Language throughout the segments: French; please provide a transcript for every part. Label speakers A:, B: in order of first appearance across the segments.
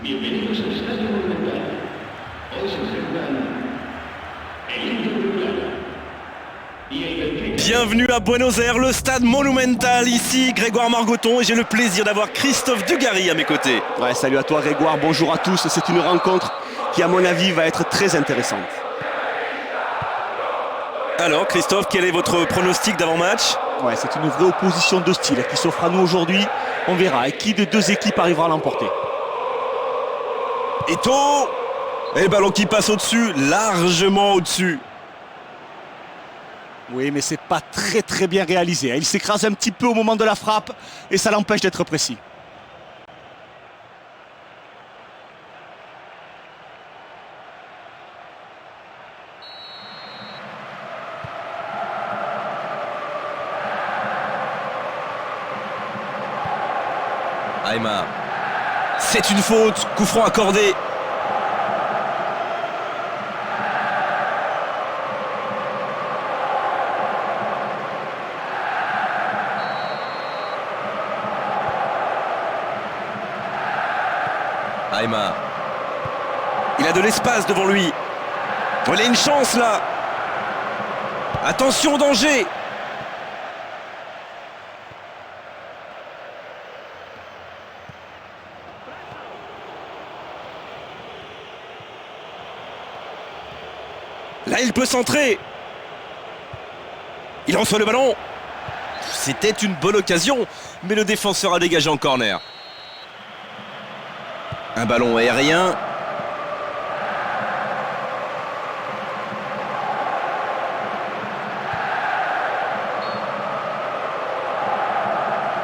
A: Bienvenidos al Estadio Monumental. Hoy se enfrentan el Inter de Milán y el Benfica.
B: Bienvenue à Buenos Aires, le stade Monumental, ici Grégoire Margoton et j'ai le plaisir d'avoir Christophe Dugarry à mes côtés.
C: Ouais, salut à toi Grégoire, bonjour à tous, c'est une rencontre qui à mon avis va être très intéressante.
B: Alors Christophe, quel est votre pronostic d'avant-match ?
C: Ouais, c'est une vraie opposition de style qui s'offre à nous aujourd'hui. On verra qui des deux équipes arrivera à l'emporter.
B: Eto'o. Et le ballon qui passe au-dessus, largement au-dessus.
C: Oui, mais c'est pas très bien réalisé. Il s'écrase un petit peu au moment de la frappe et ça l'empêche d'être précis.
B: Aymar. C'est une faute, coup franc accordé. Aymar. Il a de l'espace devant lui. Il a une chance là. Attention, danger. Là, il peut centrer. Il reçoit le ballon. C'était une bonne occasion, mais le défenseur a dégagé en corner. Un ballon aérien.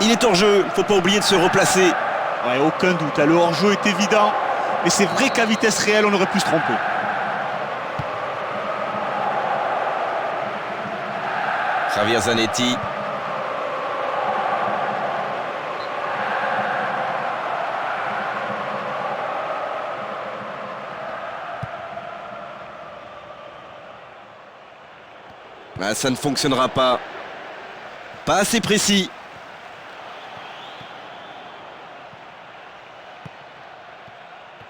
B: Il est hors jeu, il ne faut pas oublier de se replacer.
C: Ouais, aucun doute, le hors-jeu est évident, mais c'est vrai qu'à vitesse réelle, on aurait pu se tromper.
B: Javier Zanetti. Ah, ça ne fonctionnera pas. Pas assez précis.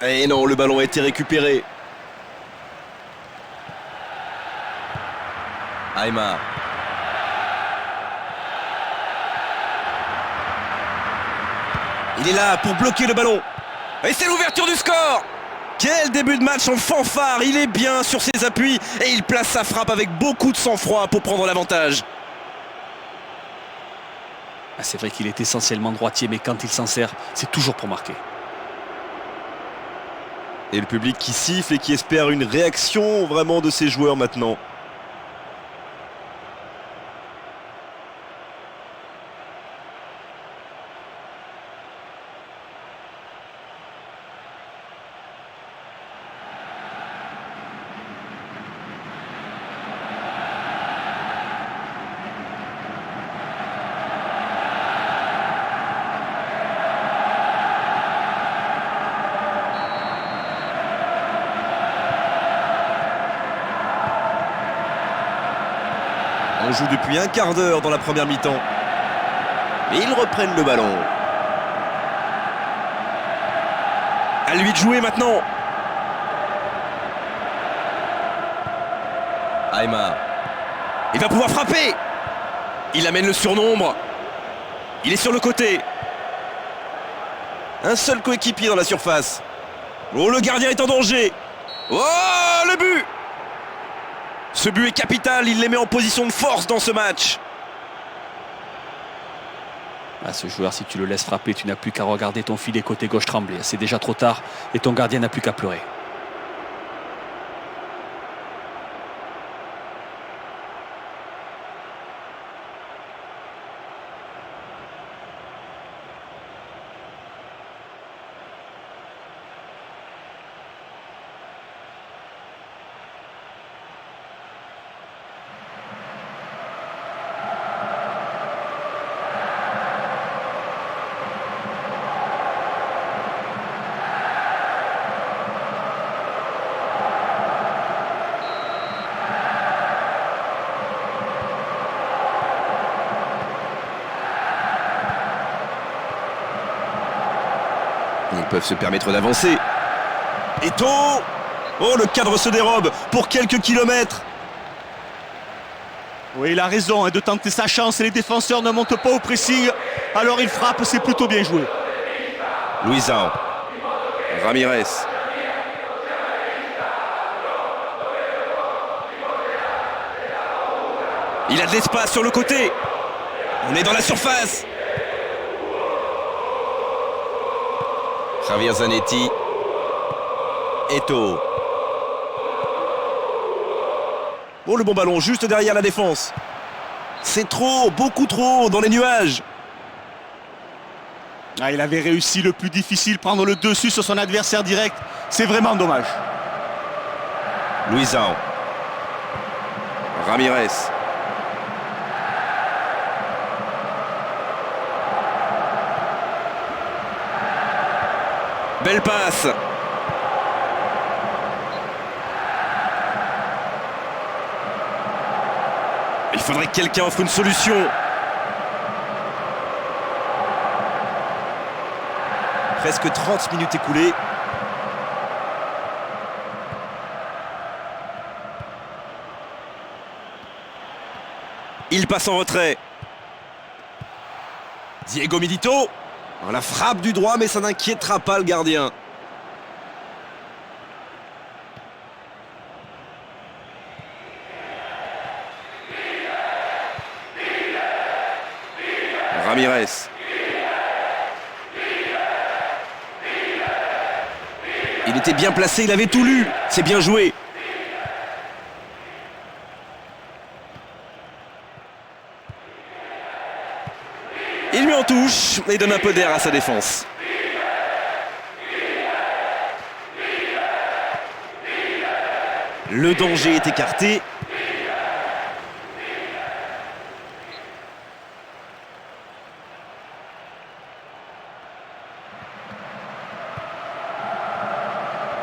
B: Et non, le ballon a été récupéré. Aymar. Il est là pour bloquer le ballon. Et c'est l'ouverture du score. Quel début de match en fanfare. Il est bien sur ses appuis et il place sa frappe avec beaucoup de sang-froid pour prendre l'avantage.
C: C'est vrai qu'il est essentiellement droitier, mais quand il s'en sert, c'est toujours pour marquer.
B: Et le public qui siffle et qui espère une réaction vraiment de ses joueurs maintenant. On joue depuis un quart d'heure dans la première mi-temps. Et ils reprennent le ballon. À lui de jouer maintenant. Aymar. Il va pouvoir frapper. Il amène le surnombre. Il est sur le côté. Un seul coéquipier dans la surface. Oh, le gardien est en danger. Oh, le but! Ce but est capital, il les met en position de force dans ce match.
C: Ce joueur, si tu le laisses frapper, tu n'as plus qu'à regarder ton filet côté gauche trembler. C'est déjà trop tard et ton gardien n'a plus qu'à pleurer.
B: Ils peuvent se permettre d'avancer. Eto'o! Oh, le cadre se dérobe pour quelques kilomètres.
C: Oui, il a raison de tenter sa chance et les défenseurs ne montent pas au pressing. Alors il frappe, c'est plutôt bien joué.
B: Luisao. Ramirez. Il a de l'espace sur le côté. On est dans la surface. Javier Zanetti. Eto'o. Oh, le bon ballon juste derrière la défense. C'est trop, beaucoup trop dans les nuages.
C: Ah, il avait réussi le plus difficile, prendre le dessus sur son adversaire direct. C'est vraiment dommage.
B: Luisao. Ramirez. Belle passe. Il faudrait que quelqu'un offre une solution. Presque 30 minutes écoulées. Il passe en retrait. Diego Milito. La frappe du droit, mais ça n'inquiétera pas le gardien. Ramirez. Il était bien placé, il avait tout lu. C'est bien joué. Il lui en touche et donne un peu d'air à sa défense. Le danger est écarté.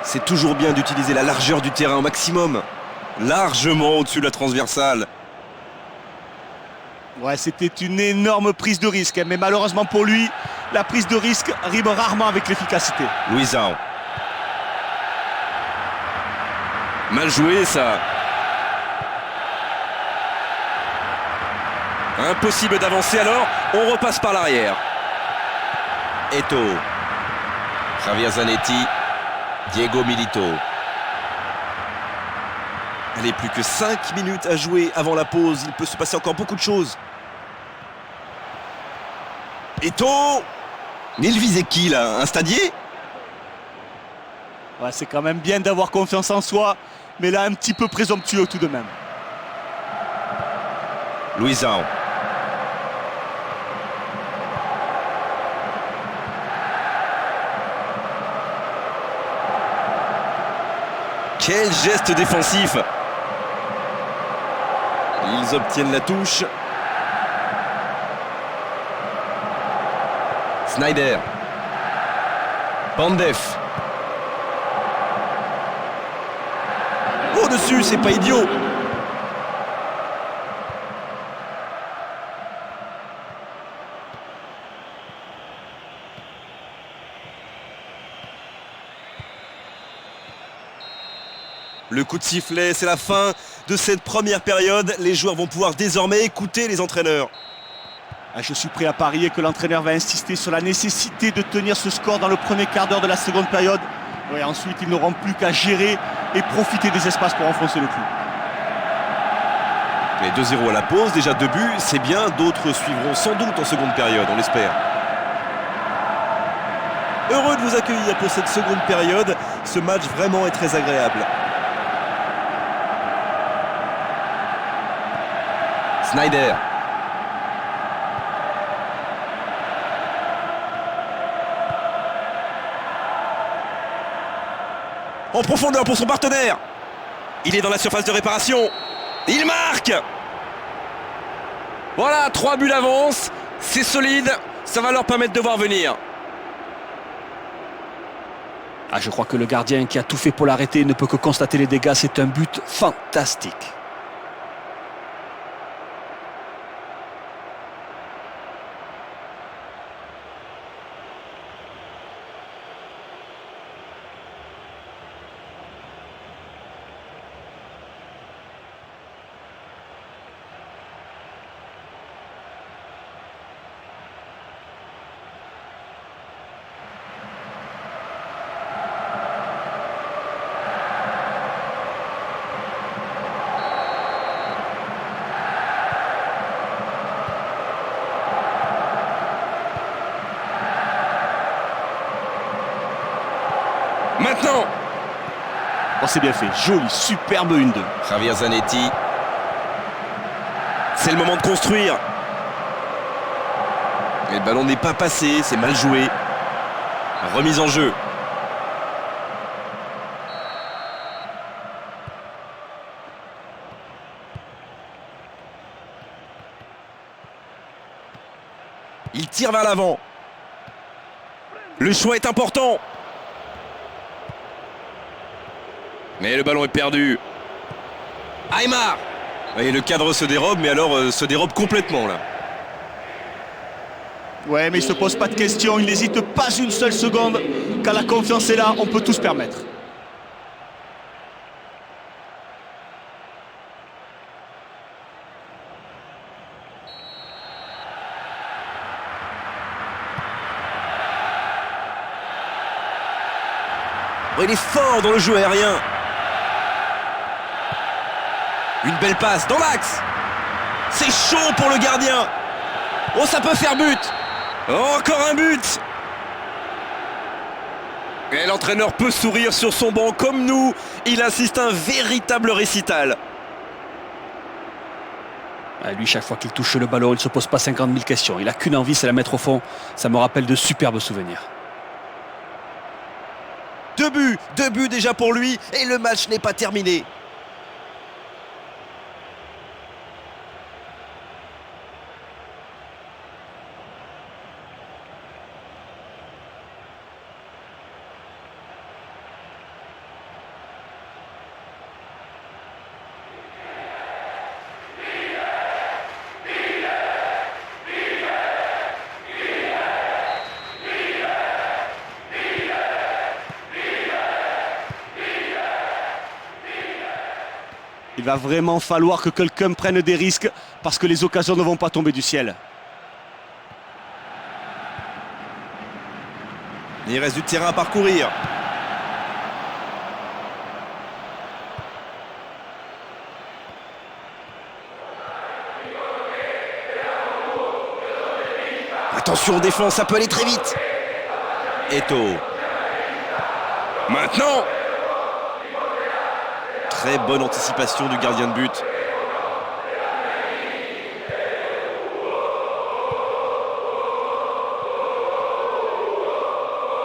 B: C'est toujours bien d'utiliser la largeur du terrain au maximum. Largement au-dessus de la transversale.
C: Ouais, c'était une énorme prise de risque, mais malheureusement pour lui, la prise de risque rime rarement avec l'efficacité.
B: Luisao. Mal joué ça. Impossible d'avancer alors, on repasse par l'arrière. Eto'o. Javier Zanetti. Diego Milito. Allez, plus que 5 minutes à jouer avant la pause. Il peut se passer encore beaucoup de choses. Eto'o. Il visait qui là? Un stadier?
C: Ouais, c'est quand même bien d'avoir confiance en soi, mais là un petit peu présomptueux tout de même.
B: Luisao. Quel geste défensif! Ils obtiennent la touche. Snyder. Pandev. Au-dessus, c'est pas idiot. Le coup de sifflet, c'est la fin de cette première période. Les joueurs vont pouvoir désormais écouter les entraîneurs.
C: Je suis prêt à parier que l'entraîneur va insister sur la nécessité de tenir ce score dans le premier quart d'heure de la seconde période. Ouais, ensuite, ils n'auront plus qu'à gérer et profiter des espaces pour enfoncer le clou.
B: Mais 2-0 à la pause, déjà 2 buts, c'est bien. D'autres suivront sans doute en seconde période, on l'espère. Heureux de vous accueillir pour cette seconde période. Ce match vraiment est très agréable. Snyder. En profondeur pour son partenaire. Il est dans la surface de réparation. Il marque. Voilà, 3 buts d'avance. C'est solide. Ça va leur permettre de voir venir.
C: Je crois que le gardien qui a tout fait pour l'arrêter ne peut que constater les dégâts. C'est un but fantastique.
B: Maintenant.
C: Oh, c'est bien fait, joli, superbe 1-2.
B: Javier Zanetti. C'est le moment de construire. Mais le ballon n'est pas passé, c'est mal joué. Remise en jeu. Il tire vers l'avant. Le choix est important. Mais le ballon est perdu. Aymar. Et le cadre se dérobe, mais alors se dérobe complètement là.
C: Ouais, mais il se pose pas de questions, il n'hésite pas une seule seconde. Quand la confiance est là, on peut tout se permettre.
B: Oh, il est fort dans le jeu aérien. Une belle passe dans l'axe. C'est chaud pour le gardien. Oh, ça peut faire but. Oh, encore un but. Et l'entraîneur peut sourire sur son banc comme nous. Il assiste à un véritable récital.
C: Lui, chaque fois qu'il touche le ballon, il ne se pose pas 50 000 questions. Il n'a qu'une envie, c'est la mettre au fond. Ça me rappelle de superbes souvenirs.
B: Deux buts déjà pour lui. Et le match n'est pas terminé.
C: Il va vraiment falloir que quelqu'un prenne des risques parce que les occasions ne vont pas tomber du ciel.
B: Il reste du terrain à parcourir. Attention, défense, ça peut aller très vite. Eto'o. Maintenant. Très bonne anticipation du gardien de but.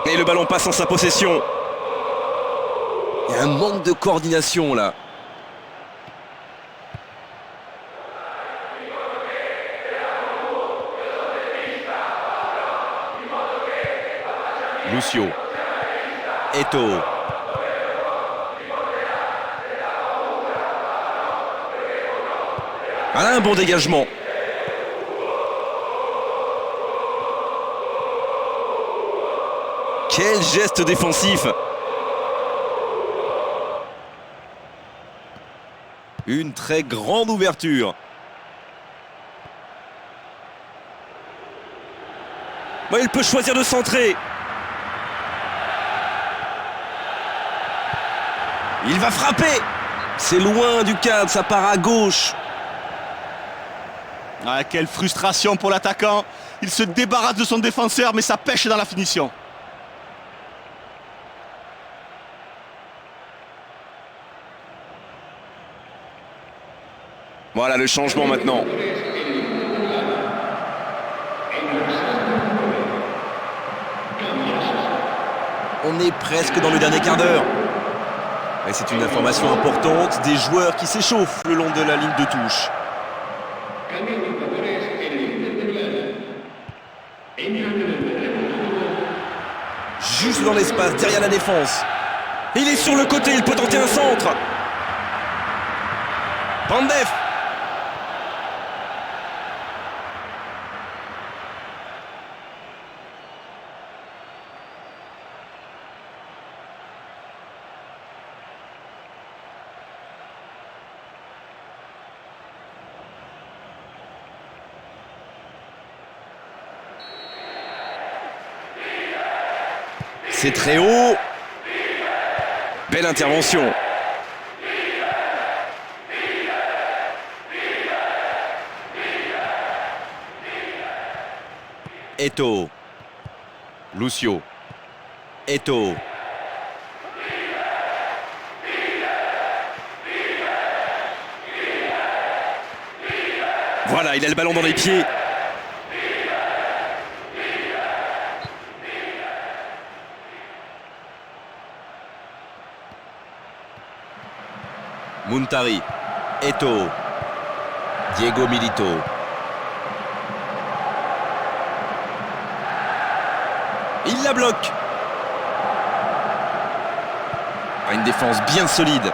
B: Et le ballon passe en sa possession. Il y a un manque de coordination là. Lucio. Eto'o. Un bon dégagement. Quel geste défensif. Une très grande ouverture. Bon, il peut choisir de centrer. Il va frapper. C'est loin du cadre, ça part à gauche.
C: Ah, quelle frustration pour l'attaquant. Il se débarrasse de son défenseur, mais ça pêche dans la finition.
B: Voilà le changement maintenant. On est presque dans le dernier quart d'heure. Et c'est une information importante, des joueurs qui s'échauffent le long de la ligne de touche. Juste dans l'espace, derrière la défense. Il est sur le côté, il peut tenter un centre. Pandev. C'est très haut. Belle intervention. Eto'o. Lucio. Eto'o. Voilà, il a le ballon dans les pieds. Muntari, Eto'o, Diego Milito. Il la bloque. Une défense bien solide.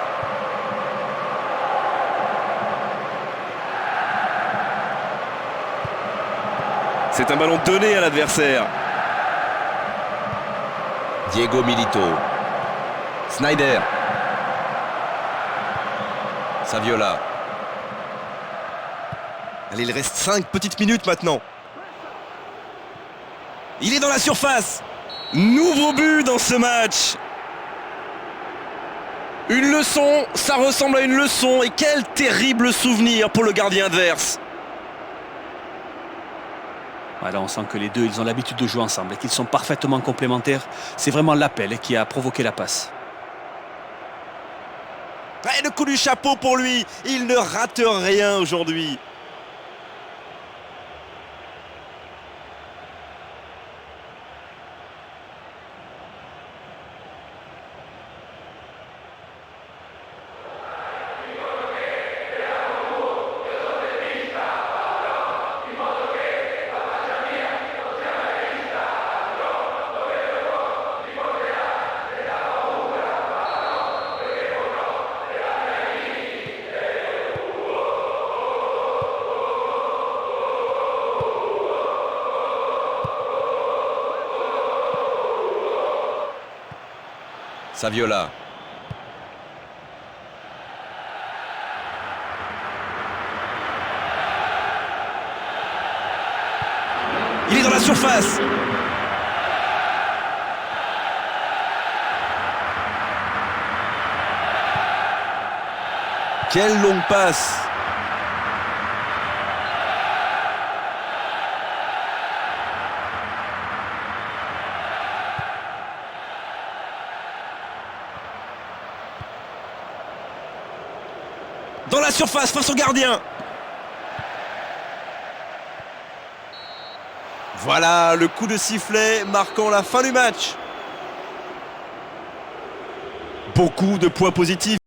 B: C'est un ballon donné à l'adversaire. Diego Milito. Sneijder. Saviola. Allez, il reste 5 petites minutes maintenant. Il est dans la surface. Nouveau but dans ce match. Une leçon, ça ressemble à une leçon. Et quel terrible souvenir pour le gardien adverse.
C: Voilà, on sent que les deux, ils ont l'habitude de jouer ensemble et qu'ils sont parfaitement complémentaires. C'est vraiment l'appel qui a provoqué la passe.
B: Et le coup du chapeau pour lui. Il ne rate rien aujourd'hui. Saviola. Il est dans la surface. Quelle longue passe. Dans la surface face au gardien. Voilà le coup de sifflet marquant la fin du match. Beaucoup de points positifs.